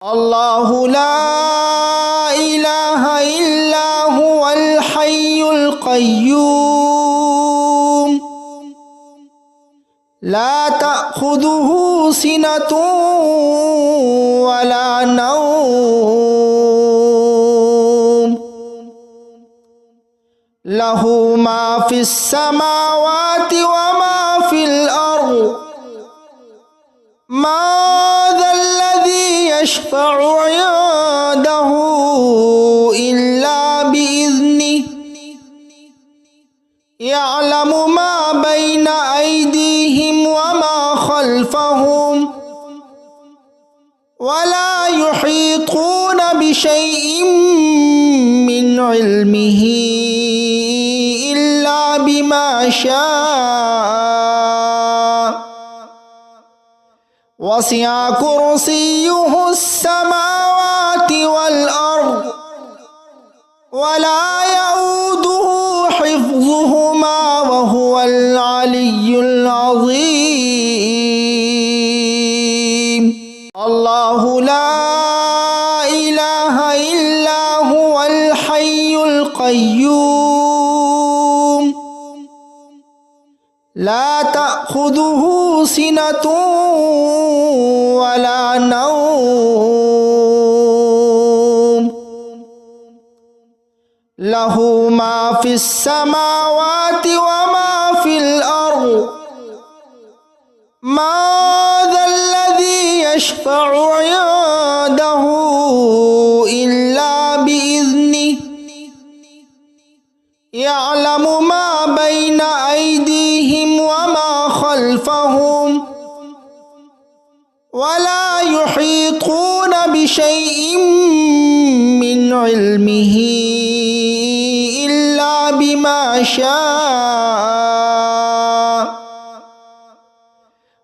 الله لا إله إلا هو الحي القيوم لا تأخذه سنة ولا نوم له ما في السماوات وما في الأرض ما ذا الذي يشفع عنده إلا بإذنه يعلم ما بين أيديهم وما خلفهم ولا يحيطون بشيء من علمه إلا بما شاء وسع كرسيه السماوات والأرض ولا يؤوده حفظهما وهو العلي العظيم الله لا إله إلا هو الحي القيوم لا تأخذه سنة ولا نوم له ما في السماوات وما في الأرض ما ذا الذي يشفع عنده إلا بإذنه يعلم ما بين أيديهم وما خلفهم ولا يحيطون بشيء من علمه إلا بما شاء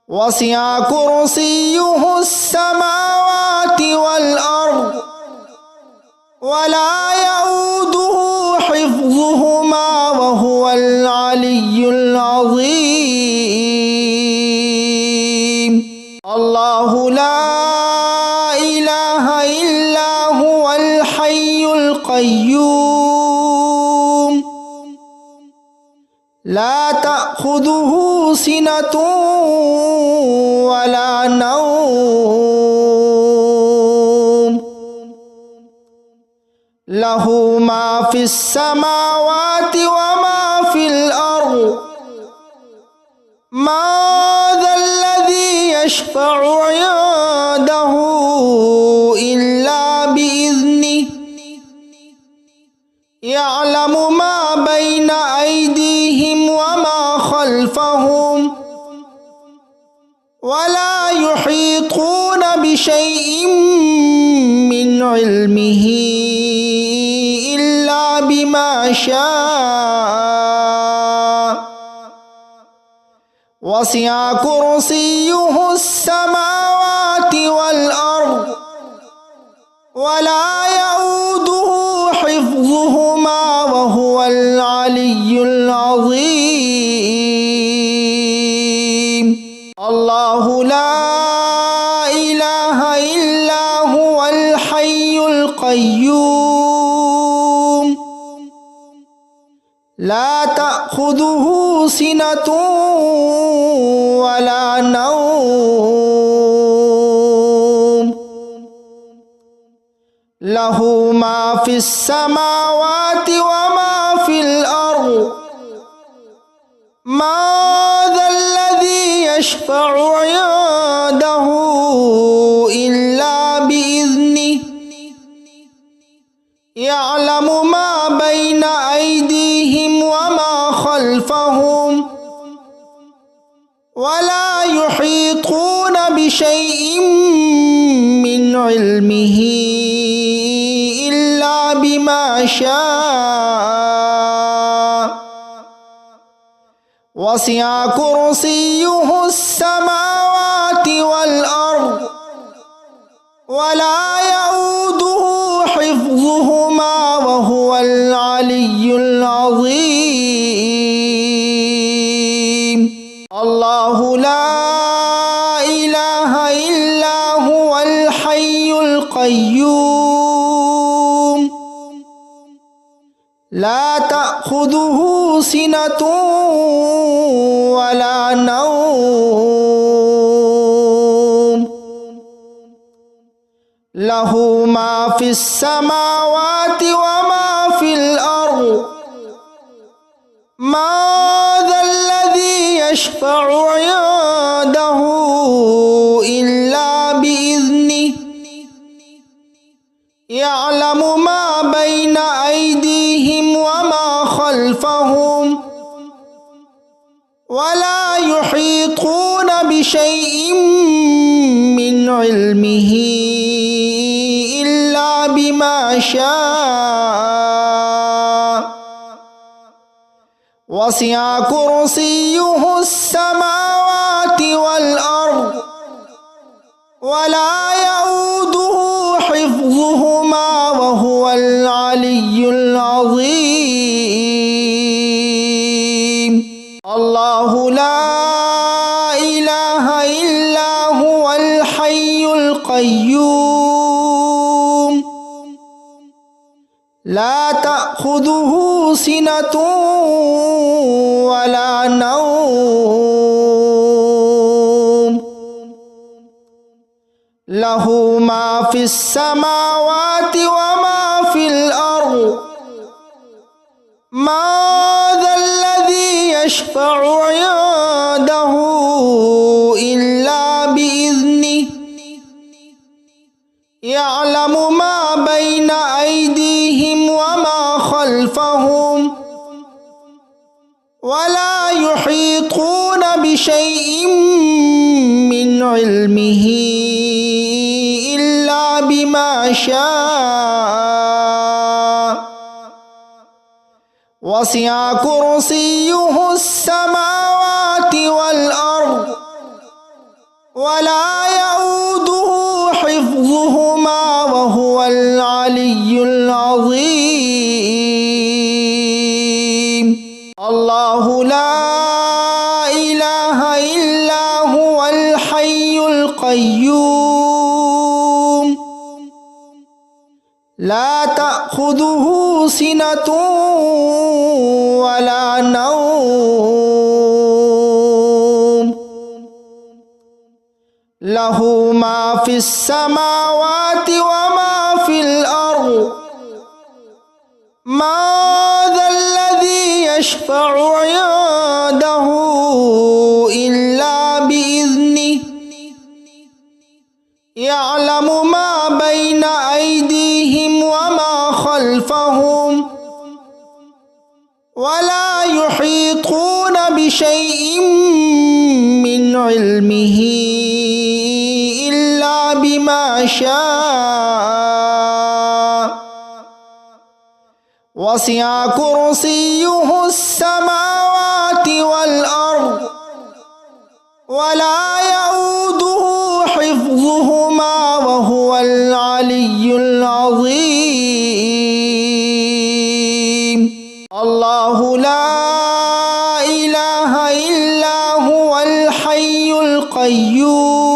وسع كرسيه السماوات والأرض ولا يؤوده حفظهما وهو العلي العظيم الله لا إله إلا هو الحي القيوم لا تأخذه سنة ولا نوم له ما في السماوات وما في الأرض ما ذا الذي يشفع عنده إلا بإذنه يعلم ما بين أيديهم وما خلفهم ولا يحيطون بشيء من علمه إلا بما شاء وسع كرسيه السماوات والأرض ولا يؤوده حفظهما وهو العلي العظيم الله لا إله إلا هو الحي القيوم لا تأخذه سنة ولا نوم له ما في السماوات وما في الأرض ما ذا الذي يشفع عنده إلا بإذنه يعلم ما بين أيديهم وما خلفهم ولا يحيطون بشيء من علمه إلا بما شاء وسع كرسيه السماوات والأرض ولا يؤوده حفظهما وهو العلي العظيم الله لا إله إلا هو الحي القيوم القيوم لا تأخذه سنة ولا نوم له ما في السماوات وما في الأرض ما ذا الذي يشفع عنده إلا بإذنه يعلم ما بين أيديهم وما خلفهم ولا يحيطون بشيء من علمه إلا بما شاء وسع كرسيه السماوات والأرض ولا يؤوده حفظهما وهو العلي العظيم الله لا إله إلا هو الحي القيوم لا تأخذه سنة ولا نوم له ما في السماوات وما في الأرض ما ذا الذي يشفع عنده إلا بإذنه يعلم ما بين أيديهم وما خلفهم ولا يحيطون بشيء من علمه إلا بما شاء وسع كرسيه السماوات والأرض ولا يؤوده حفظهما وهو العلي العظيم الله لا إله إلا هو الحي القيوم لا تأخذه سنة ولا نوم له ما في السماوات وما في الأرض ما ذا الذي يشفع عنده إلا بإذنه يعلم ما بين أيديهم وما خلفهم ولا يحيطون بشيء من علمه إلا بما شاء وسع كرسيه السماوات والأرض ولا يؤوده حفظهما وهو العلي العظيم الله لا إله إلا هو الحي القيوم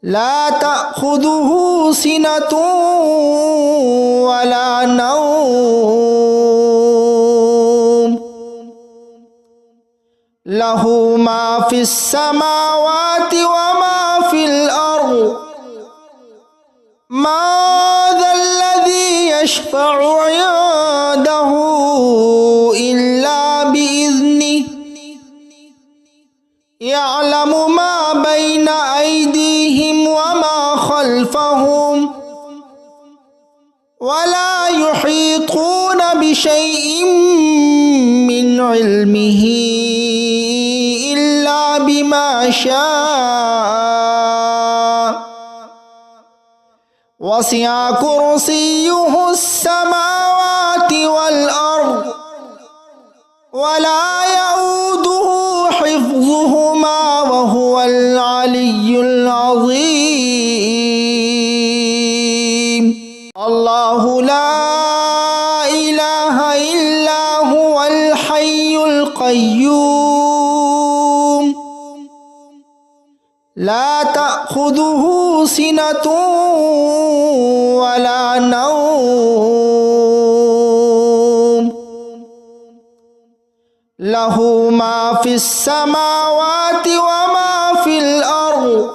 لا تأخذه سنة ولا نوم له ما في السماوات وما في الأرض ما ذا الذي يشفع عنده إلا بإذنه يعلم ما بين أيديهم وما خلفهم ولا يحيطون بشيء من علمه إلا بما شاء وسع كرسيه السماوات والأرض ولا يؤوده حفظهما وهو العلي العظيم الله لا إله إلا هو الحي القيوم لا تأخذه تأخذه سنة ولا نوم له ما في السماوات وما في الأرض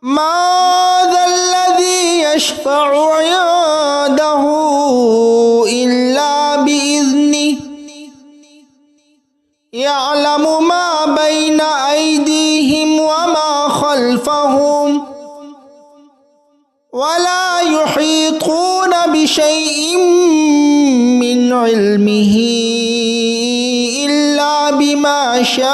ما ذا الذي يشفع عنده إلا بإذنه يعلم ما بين أيديهم وما خلفهم ولا يحيطون بشيء من علمه إلا بما شاء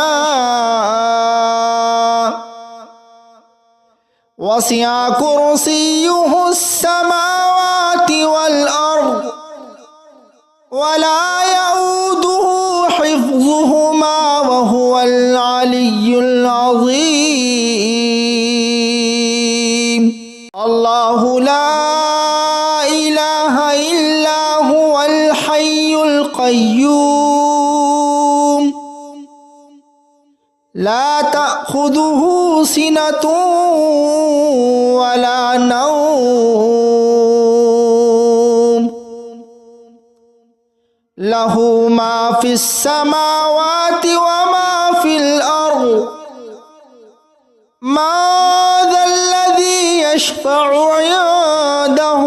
وسع كرسيه السماوات والأرض ولا يؤوده حفظهما وهو العلي العظيم الله لا إله إلا هو الحي القيوم لا تأخذه سنة ولا نوم له ما في السماوات وما في الأرض ما ذا الذي يشفع عنده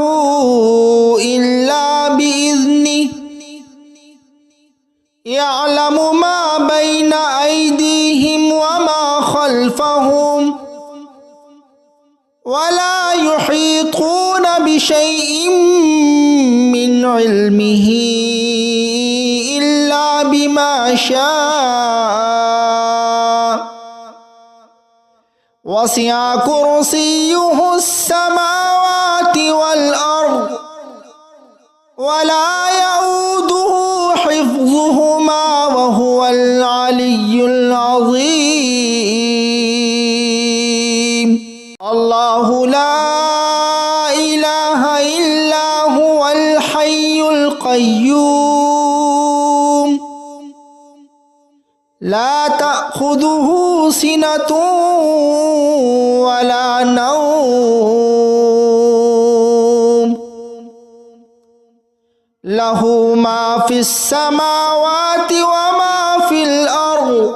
إلا بإذنه يعلم ما بين أيديهم وما خلفهم ولا يحيطون بشيء من علمه إلا بما شاء وسع كرسيه السماوات والأرض ولا يؤوده حفظهما وهو العلي العظيم الله لا إله إلا هو الحي القيوم لا تأخذه سنة ولا نوم له ما في السماوات وما في الأرض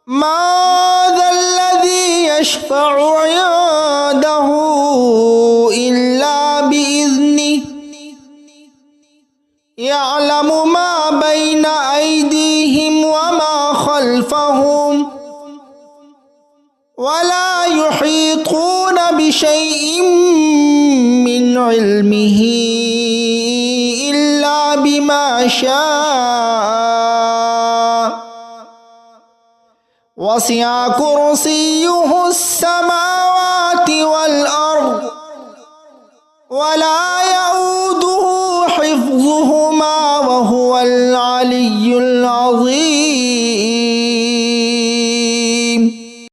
ما ذا الذي يشفع عنده إلا بإذنه يعلم ما بين أيديهم وما خلفهم ولا يحيطون بشيء من علمه إلا بما شاء وسع كرسيه السماوات والأرض ولا